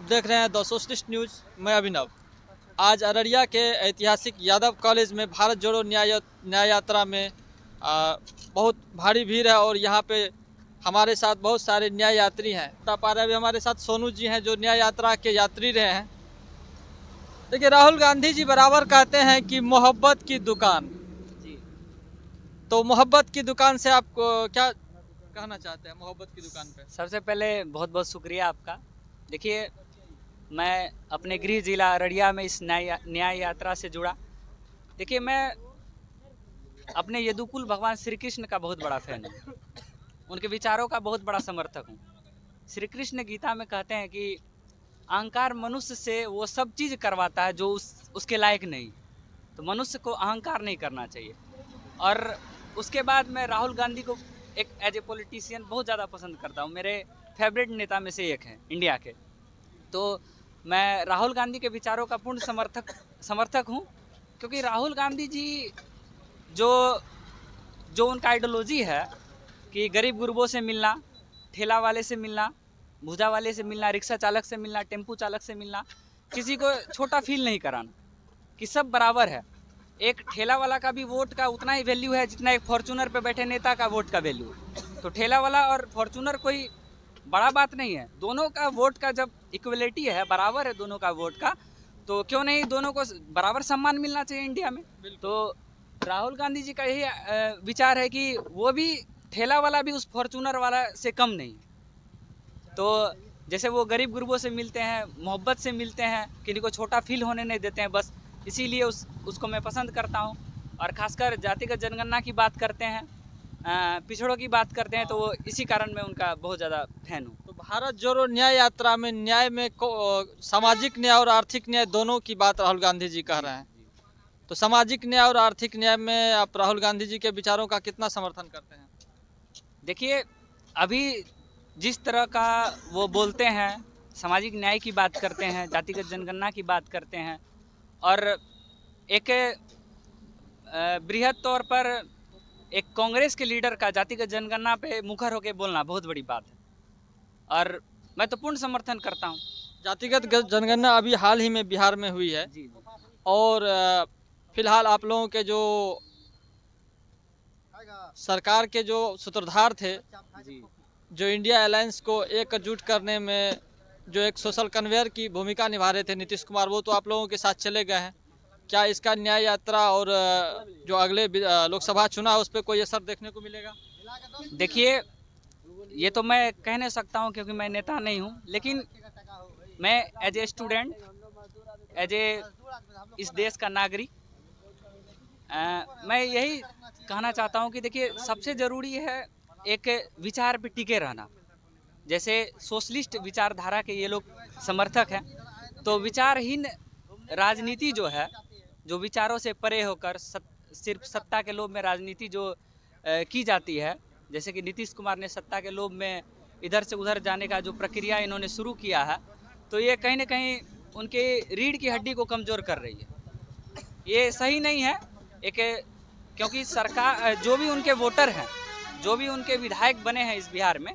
आप देख रहे हैं द सोशलिस्ट न्यूज़। मैं अभिनव। आज अररिया के ऐतिहासिक यादव कॉलेज में भारत जोड़ो न्याय यात्रा में बहुत भारी भीड़ है और यहाँ पे हमारे साथ बहुत सारे न्याय यात्री हैं। पा रहे अभी हमारे साथ सोनू जी हैं जो न्याय यात्रा के यात्री रहे हैं। देखिए, राहुल गांधी जी बराबर कहते हैं कि मोहब्बत की दुकान। जी। तो मोहब्बत की दुकान से आप क्या कहना चाहते हैं मोहब्बत की दुकान पे? सबसे पहले बहुत बहुत शुक्रिया आपका। देखिए, मैं अपने गृह जिला अररिया में इस न्याय यात्रा से जुड़ा। देखिए, मैं अपने यदुकुल भगवान श्री कृष्ण का बहुत बड़ा फैन हूँ। उनके विचारों का बहुत बड़ा समर्थक हूँ। श्री कृष्ण गीता में कहते हैं कि अहंकार मनुष्य से वो सब चीज़ करवाता है जो उसके लायक नहीं। तो मनुष्य को अहंकार नहीं करना चाहिए। और उसके बाद मैं राहुल गांधी को एक एज ए पॉलिटिशियन बहुत ज़्यादा पसंद करता हूँ। मेरे फेवरेट नेता में से एक हैं इंडिया के। तो मैं राहुल गांधी के विचारों का पूर्ण समर्थक हूँ, क्योंकि राहुल गांधी जी जो जो उनका आइडियोलॉजी है कि गरीब गुरबों से मिलना, ठेला वाले से मिलना, भुजा वाले से मिलना, रिक्शा चालक से मिलना, टेम्पू चालक से मिलना, किसी को छोटा फील नहीं कराना, कि सब बराबर है। एक ठेला वाला का भी वोट का उतना ही वैल्यू है जितना एक फॉर्चूनर पे बैठे नेता का वोट का वैल्यू है। तो ठेला वाला और फॉर्चूनर कोई बड़ा बात नहीं है। दोनों का वोट का जब इक्वलिटी है, बराबर है दोनों का वोट का, तो क्यों नहीं दोनों को बराबर सम्मान मिलना चाहिए इंडिया में। तो राहुल गांधी जी का यही विचार है कि वो भी ठेला वाला भी उस फॉर्चूनर वाला से कम नहीं। तो जैसे वो गरीब गुरबों से मिलते हैं, मोहब्बत से मिलते हैं, किसी को छोटा फील होने नहीं देते हैं, बस इसीलिए उसको मैं पसंद करता हूँ। और खासकर जातिगत जनगणना की बात करते हैं, पिछड़ों की बात करते हैं, तो वो इसी कारण मैं उनका बहुत ज़्यादा फैन हूँ। तो भारत जोड़ो न्याय यात्रा में न्याय में सामाजिक न्याय और आर्थिक न्याय दोनों की बात राहुल गांधी जी कह रहे हैं। तो सामाजिक न्याय और आर्थिक न्याय में आप राहुल गांधी जी के विचारों का कितना समर्थन करते हैं? देखिए, अभी जिस तरह का वो बोलते हैं, सामाजिक न्याय की बात करते हैं, जातिगत जनगणना की बात करते हैं, और एक बृहद तौर पर एक कांग्रेस के लीडर का जातिगत जनगणना पे मुखर होकर बोलना बहुत बड़ी बात है, और मैं तो पूर्ण समर्थन करता हूँ। जातिगत जनगणना अभी हाल ही में बिहार में हुई है जी। और फिलहाल आप लोगों के जो सरकार के जो सूत्रधार थे, जी। जो इंडिया अलायंस को एकजुट करने में जो एक सोशल कन्वेयर की भूमिका निभा रहे थे, नीतीश कुमार, वो तो आप लोगों के साथ चले गए हैं। क्या इसका न्याय यात्रा और जो अगले लोकसभा चुनाव उस पर कोई असर देखने को मिलेगा? देखिए, ये तो मैं कह नहीं सकता हूँ क्योंकि मैं नेता नहीं हूँ, लेकिन मैं as a student, as a इस देश का नागरिक, मैं यही कहना चाहता हूँ कि देखिए, सबसे ज़रूरी है एक विचार पे टिके रहना। जैसे सोशलिस्ट विचारधारा के ये लोग समर्थक हैं, तो विचारहीन राजनीति जो है, जो विचारों से परे होकर सिर्फ सत्ता के लोभ में राजनीति जो की जाती है, जैसे कि नीतीश कुमार ने सत्ता के लोभ में इधर से उधर जाने का जो प्रक्रिया इन्होंने शुरू किया है, तो ये कहीं ना कहीं उनके रीढ़ की हड्डी को कमज़ोर कर रही है। ये सही नहीं है। एक, क्योंकि सरकार जो भी उनके वोटर हैं, जो भी उनके विधायक बने हैं इस बिहार में,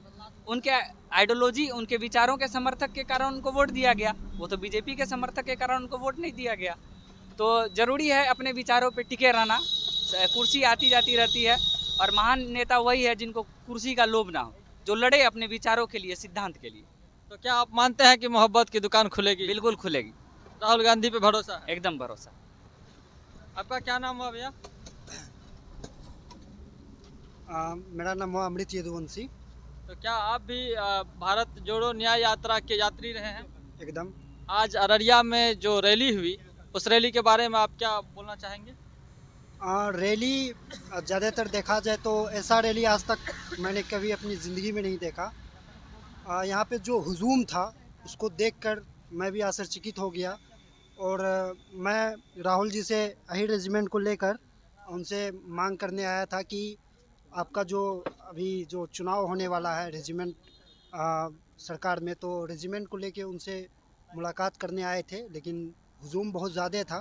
उनके आइडियोलॉजी, उनके विचारों के समर्थक के कारण उनको वोट दिया गया। वो तो बीजेपी के समर्थक के कारण उनको वोट नहीं दिया गया। तो ज़रूरी है अपने विचारों पे टिके रहना। कुर्सी आती जाती रहती है, और महान नेता वही है जिनको कुर्सी का लोभ ना हो, जो लड़े अपने विचारों के लिए, सिद्धांत के लिए। तो क्या आप मानते हैं कि मोहब्बत की दुकान खुलेगी? बिल्कुल खुलेगी। राहुल गांधी पे भरोसा है? एकदम भरोसा। आपका क्या नाम हुआ भैया? मेरा नाम है अमृत यदुवंशी। तो क्या आप भी भारत जोड़ो न्याय यात्रा के यात्री रहे हैं? एकदम। आज अररिया में जो रैली हुई, उस रैली के बारे में आप क्या बोलना चाहेंगे? रैली ज़्यादातर देखा जाए तो ऐसा रैली आज तक मैंने कभी अपनी ज़िंदगी में नहीं देखा। यहाँ पे जो हुजूम था उसको देखकर मैं भी आश्चर्यचकित हो गया, और मैं राहुल जी से यही रेजिमेंट को लेकर उनसे मांग करने आया था कि आपका जो अभी जो चुनाव होने वाला है रेजिमेंट सरकार में, तो रेजिमेंट को लेके उनसे मुलाकात करने आए थे, लेकिन हुजूम बहुत ज़्यादा था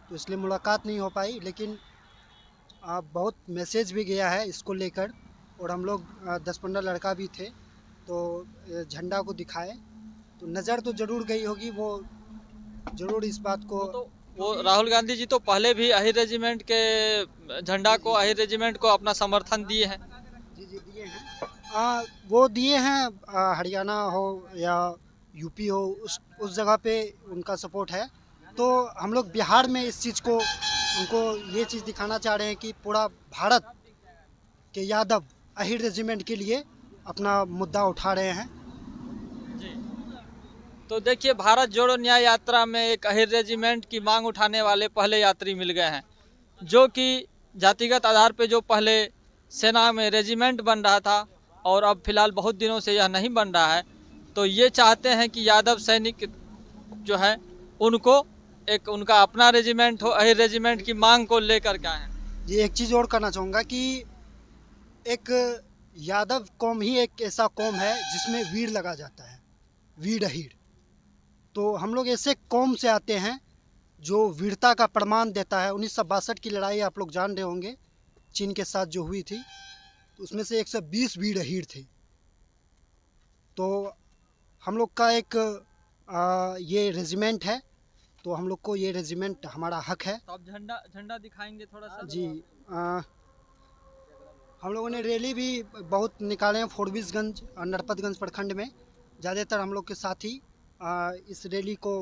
तो इसलिए मुलाकात नहीं हो पाई। लेकिन बहुत मैसेज भी गया है इसको लेकर, और हम लोग 10-15 लड़का भी थे, तो झंडा को दिखाए तो नज़र तो ज़रूर गई होगी, वो ज़रूर इस बात को। तो वो राहुल गांधी जी तो पहले भी अहिर रेजिमेंट के झंडा को, अहिर रेजिमेंट को अपना समर्थन दिए हैं। जी जी दिए हैं, वो दिए हैं, हरियाणा हो या यूपी हो, उस जगह पे उनका सपोर्ट है। तो हम लोग बिहार में इस चीज़ को, उनको ये चीज़ दिखाना चाह रहे हैं कि पूरा भारत के यादव अहिर रेजिमेंट के लिए अपना मुद्दा उठा रहे हैं। जी। तो देखिए, भारत जोड़ो न्याय यात्रा में एक अहिर रेजिमेंट की मांग उठाने वाले पहले यात्री मिल गए हैं, जो कि जातिगत आधार पे जो पहले सेना में रेजिमेंट बन रहा था और अब फिलहाल बहुत दिनों से यह नहीं बन रहा है, तो ये चाहते हैं कि यादव सैनिक जो है उनको एक उनका अपना रेजिमेंट हो, अहिर रेजिमेंट की मांग को लेकर के आए हैं। ये एक चीज़ और कहना चाहूँगा कि एक यादव कौम ही एक ऐसा कौम है जिसमें वीर लगा जाता है, वीर अहिर। तो हम लोग ऐसे कौम से आते हैं जो वीरता का प्रमाण देता है। 1962 की लड़ाई आप लोग जान रहे होंगे, चीन के साथ जो हुई थी, तो उसमें से 120 वीर अहिर थे। तो हम लोग का एक ये रेजिमेंट है, तो हम लोग को ये रेजिमेंट हमारा हक है। तो आप झंडा झंडा दिखाएंगे थोड़ा सा? जी, हम लोगों ने रैली भी बहुत निकाले हैं फोरबिसगंज और नरपतगंज प्रखंड में। ज़्यादातर हम लोग के साथी इस रैली को,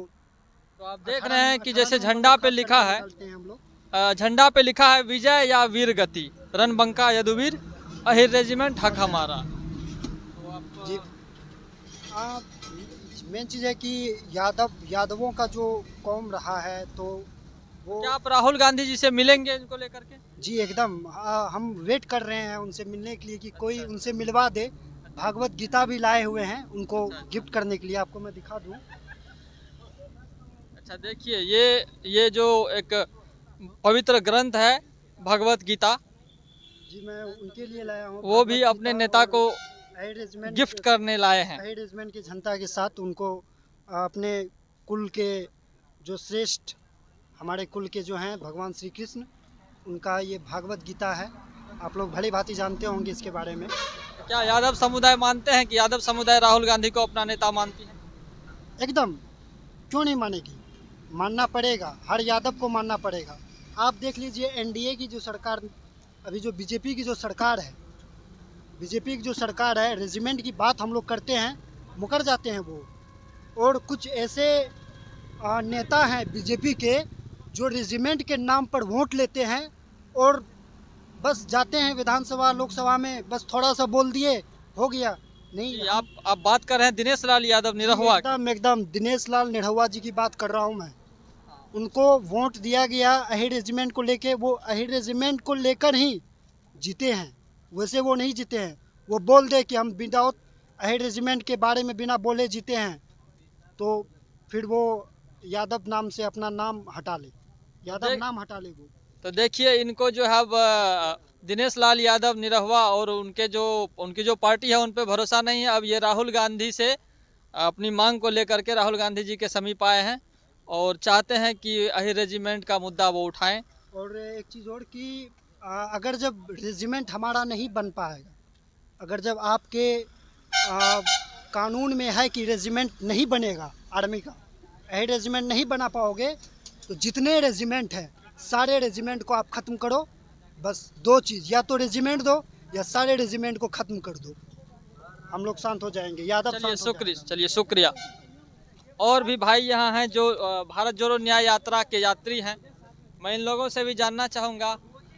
तो आप देख रहे हैं कि जैसे झंडा पे लिखा है, हम लोग झंडा पे लिखा है विजय या वीर गति, रणबंका यदुवीर अहिर रेजिमेंट हक हमारा। तो आप जी, मेन चीज़ है कि यादवों का जो कौम रहा है, तो वो क्या आप राहुल गांधी जी से मिलेंगे इनको लेकर के? जी एकदम, हम वेट कर रहे हैं उनसे मिलने के लिए कि कोई उनसे मिलवा दे। भागवत गीता भी लाए हुए हैं उनको गिफ्ट करने के लिए, आपको मैं दिखा दूं। अच्छा, देखिए ये जो एक पवित्र ग्रंथ है भगवत गीता, जी मैं उनके लिए लाया हूँ। वो भी अपने नेता को रेजिमेंट गिफ्ट करने लाए हैं। रेजिमेंट की जनता के साथ उनको अपने कुल के जो श्रेष्ठ हमारे कुल के जो हैं भगवान श्री कृष्ण, उनका ये भागवत गीता है। आप लोग भली भांति जानते होंगे इसके बारे में। क्या यादव समुदाय मानते हैं कि यादव समुदाय राहुल गांधी को अपना नेता मानती है? एकदम, क्यों नहीं मानेगी, मानना पड़ेगा, हर यादव को मानना पड़ेगा। आप देख लीजिए एनडीए की जो सरकार, अभी जो बीजेपी की जो सरकार है, बीजेपी की जो सरकार है, रेजिमेंट की बात हम लोग करते हैं, मुकर जाते हैं वो। और कुछ ऐसे नेता हैं बीजेपी के जो रेजिमेंट के नाम पर वोट लेते हैं और बस जाते हैं विधानसभा लोकसभा में, बस थोड़ा सा बोल दिए हो गया। नहीं, आप बात कर रहे हैं दिनेश लाल यादव निरहुआ की। एकदम दिनेश लाल निरहुआ जी की बात कर रहा हूँ मैं। उनको वोट दिया गया अहिर रेजिमेंट को लेके, वो अहिर रेजिमेंट को लेकर ही जीते हैं, वैसे वो नहीं जीते हैं। वो बोल दे कि हम विदाउट अहिर रेजिमेंट के बारे में बिना बोले जीते हैं, तो फिर वो यादव नाम से अपना नाम हटा ले, यादव नाम हटा ले वो। तो देखिए, इनको जो है अब दिनेश लाल यादव निरहुआ और उनकी जो पार्टी है उन पे भरोसा नहीं है। अब ये राहुल गांधी से अपनी मांग को लेकर के राहुल गांधी जी के समीप आए हैं और चाहते हैं कि अहिर रेजिमेंट का मुद्दा वो उठाएं। और एक चीज़ और कि अगर जब रेजिमेंट हमारा नहीं बन पाएगा, अगर जब आपके कानून में है कि रेजिमेंट नहीं बनेगा आर्मी का, अहिर रेजिमेंट नहीं बना पाओगे, तो जितने रेजिमेंट हैं सारे रेजिमेंट को आप ख़त्म करो। बस दो चीज़, या तो रेजिमेंट दो या सारे रेजिमेंट को ख़त्म कर दो, हम लोग शांत हो जाएंगे। यादव चलिए शुक्रिया। और भी भाई यहाँ हैं जो भारत जोड़ो न्याय यात्रा के यात्री हैं, मैं इन लोगों से भी जानना चाहूँगा।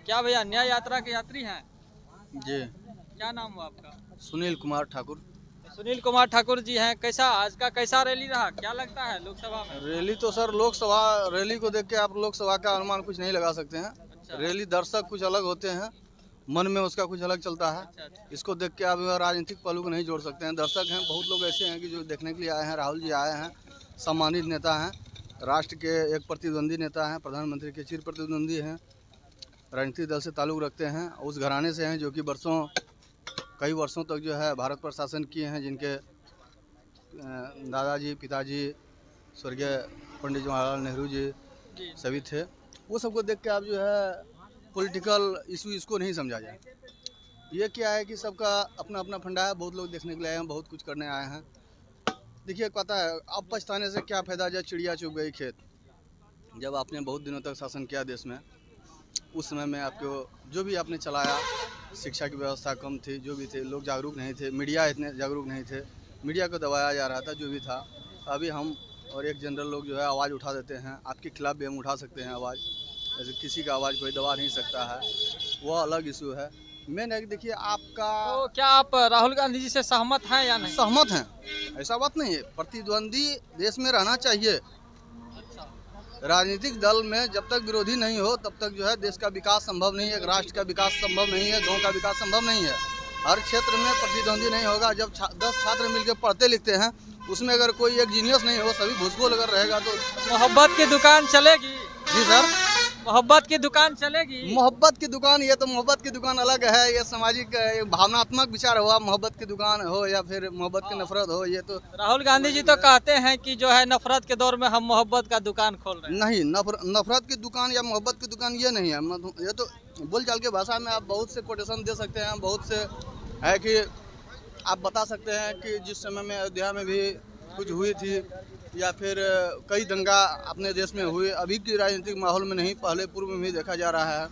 क्या भैया न्याय यात्रा के यात्री हैं? जी, क्या नाम हुआ आपका? सुनील कुमार ठाकुर। सुनील कुमार ठाकुर जी हैं। आज का कैसा रैली रहा, क्या लगता है लोकसभा में? रैली तो सर, लोकसभा रैली को देख के आप लोकसभा का अनुमान कुछ नहीं लगा सकते हैं। अच्छा। रैली दर्शक कुछ अलग होते हैं, मन में उसका कुछ अलग चलता है। अच्छा। इसको देख के आप राजनीतिक पहलू को नहीं जोड़ सकते हैं। दर्शक हैं, बहुत लोग ऐसे हैं कि जो देखने के लिए आए हैं। राहुल जी आए हैं, सम्मानित नेता हैं, राष्ट्र के एक प्रतिद्वंदी नेता हैं, प्रधानमंत्री के चिर प्रतिद्वंदी हैं, राजनीतिक दल से ताल्लुक़ रखते हैं, उस घराने से हैं जो कि कई वर्षों तक जो है भारत पर शासन किए हैं, जिनके दादाजी, पिताजी स्वर्गीय पंडित जवाहरलाल नेहरू जी सभी थे। वो सबको देख के आप जो है पॉलिटिकल इशू इसको नहीं समझा जाए। ये क्या है कि सबका अपना अपना फंडा है, बहुत लोग देखने के लिए आए हैं, बहुत कुछ करने आए हैं। देखिए पता है अब पछताने से क्या फ़ायदा, जब चिड़िया चुग गई खेत। जब आपने बहुत दिनों तक शासन किया देश में, उस समय में आपको जो भी आपने चलाया, शिक्षा की व्यवस्था कम थी, जो भी थे लोग जागरूक नहीं थे, मीडिया इतने जागरूक नहीं थे, मीडिया को दबाया जा रहा था, जो भी था। अभी हम और एक जनरल लोग जो है आवाज़ उठा देते हैं, आपके खिलाफ़ भी हम उठा सकते हैं आवाज़, ऐसे किसी का आवाज़ कोई दबा नहीं सकता है, वो अलग इशू है। मेन है कि देखिए आपका तो क्या आप राहुल गांधी जी से सहमत हैं या नहीं? सहमत हैं, ऐसा बात नहीं है, प्रतिद्वंदी देश में रहना चाहिए। राजनीतिक दल में जब तक विरोधी नहीं हो तब तक जो है देश का विकास संभव नहीं है, एक राष्ट्र का विकास संभव नहीं है, गांव का विकास संभव नहीं है। हर क्षेत्र में प्रतिद्वंदी नहीं होगा। जब 10 छात्र मिलकर पढ़ते लिखते हैं, उसमें अगर कोई एक जीनियस नहीं हो, सभी घुसखोर अगर रहेगा तो मोहब्बत की दुकान चलेगी? जी सर, मोहब्बत की दुकान चलेगी? मोहब्बत की दुकान, ये तो मोहब्बत की दुकान अलग है, ये सामाजिक एक भावनात्मक विचार हुआ। मोहब्बत की दुकान हो या फिर मोहब्बत की नफरत हो, ये तो राहुल गांधी जी तो कहते हैं कि जो है नफरत के दौर में हम मोहब्बत का दुकान खोल रहे हैं। नहीं, नफरत की दुकान या मोहब्बत की दुकान ये नहीं है। ये तो बोलचाल की भाषा में आप बहुत से कोटेशन दे सकते हैं, बहुत से है कि आप बता सकते हैं कि जिस समय में अयोध्या में भी कुछ हुई थी, या फिर कई दंगा अपने देश में हुए, अभी की राजनीतिक माहौल में नहीं, पहले पूर्व में भी देखा जा रहा है।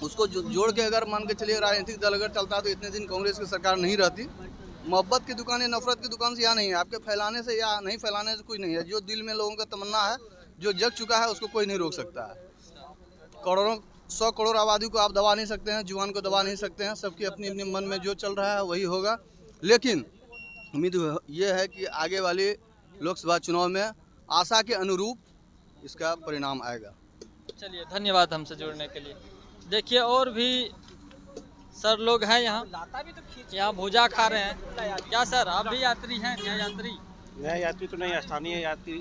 उसको जोड़ के अगर मान के चलिए राजनीतिक दल अगर चलता तो इतने दिन कांग्रेस की सरकार नहीं रहती। मोहब्बत की दुकान या नफरत की दुकान से यहाँ नहीं है, आपके फैलाने से या नहीं फैलाने से कुछ नहीं है। जो दिल में लोगों का तमन्ना है, जो जग चुका है, उसको कोई नहीं रोक सकता है। करोड़ों 100 करोड़ आबादी को आप दबा नहीं सकते हैं, जुबान को दबा नहीं सकते हैं। सबकी अपनी अपनी मन में जो चल रहा है वही होगा। लेकिन उम्मीद ये है कि आगे वाली लोकसभा चुनाव में आशा के अनुरूप इसका परिणाम आएगा। चलिए, धन्यवाद हमसे जुड़ने के लिए। देखिए और भी सर लोग हैं यहाँ भूजा खा रहे हैं। क्या सर, आप भी यात्री हैं? न्याय यात्री? न्याय यात्री तो नहीं, स्थानीय यात्री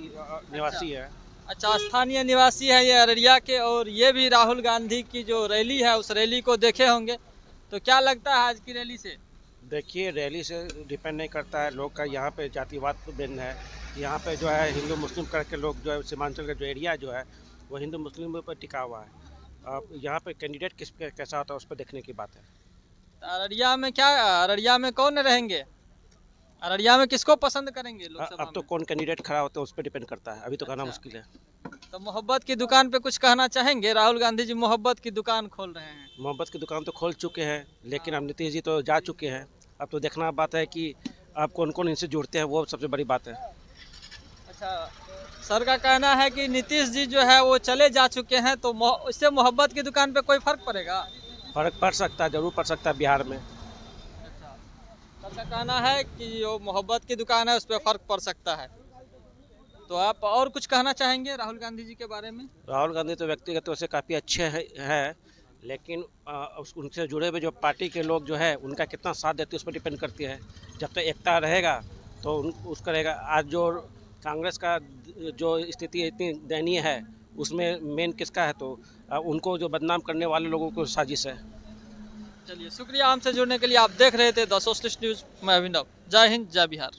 निवासी है। अच्छा, स्थानीय निवासी है ये अररिया के। और ये भी राहुल गांधी की जो रैली है उस रैली को देखे होंगे, तो क्या लगता है आज की रैली से? देखिए, रैली से डिपेंड नहीं करता है लोग का, यहाँ पे जातिवाद तो भिन्न है। यहाँ पे जो है हिंदू मुस्लिम करके लोग जो है, सीमांचल का जो एरिया जो है वो हिंदू मुस्लिम पर टिका हुआ है। अब यहाँ पे कैंडिडेट कैसा होता है उस पर देखने की बात है। अररिया में क्या, अररिया में कौन रहेंगे? अररिया में किसको पसंद करेंगे लोकसभा अब तो में? कौन कैंडिडेट खड़ा होता है उस पर डिपेंड करता है, अभी तो कहना अच्छा। मुश्किल है। तो मोहब्बत की दुकान पे कुछ कहना चाहेंगे? राहुल गांधी जी मोहब्बत की दुकान खोल रहे हैं। मोहब्बत की दुकान तो खोल चुके हैं, लेकिन अब नीतीश जी तो जा चुके हैं। अब तो देखना बात है कि आप कौन कौन इनसे जुड़ते हैं, वो सबसे बड़ी बात है। अच्छा, सर का कहना है कि नीतीश जी जो है वो चले जा चुके हैं, तो इससे मोहब्बत की दुकान पे कोई फर्क पड़ेगा? फर्क पड़ सकता है, जरूर पड़ सकता है बिहार में। अच्छा, सर का कहना है कि जो मोहब्बत की दुकान है उस पर फर्क पड़ सकता है। तो आप और कुछ कहना चाहेंगे राहुल गांधी जी के बारे में? राहुल गांधी तो व्यक्तिगत तौर से काफ़ी अच्छे हैं, लेकिन उनसे जुड़े हुए जो पार्टी के लोग जो है उनका कितना साथ देते हैं उस पर डिपेंड करती है। जब तक एकता रहेगा तो उसका रहेगा। आज जो कांग्रेस का जो स्थिति इतनी दयनीय है, उसमें मेन किसका है? तो उनको जो बदनाम करने वाले लोगों को साजिश है। चलिए, शुक्रिया हमसे जुड़ने के लिए। आप देख रहे थे द सोशलिस्ट न्यूज़। मैं अभिनव। जय हिंद, जय बिहार।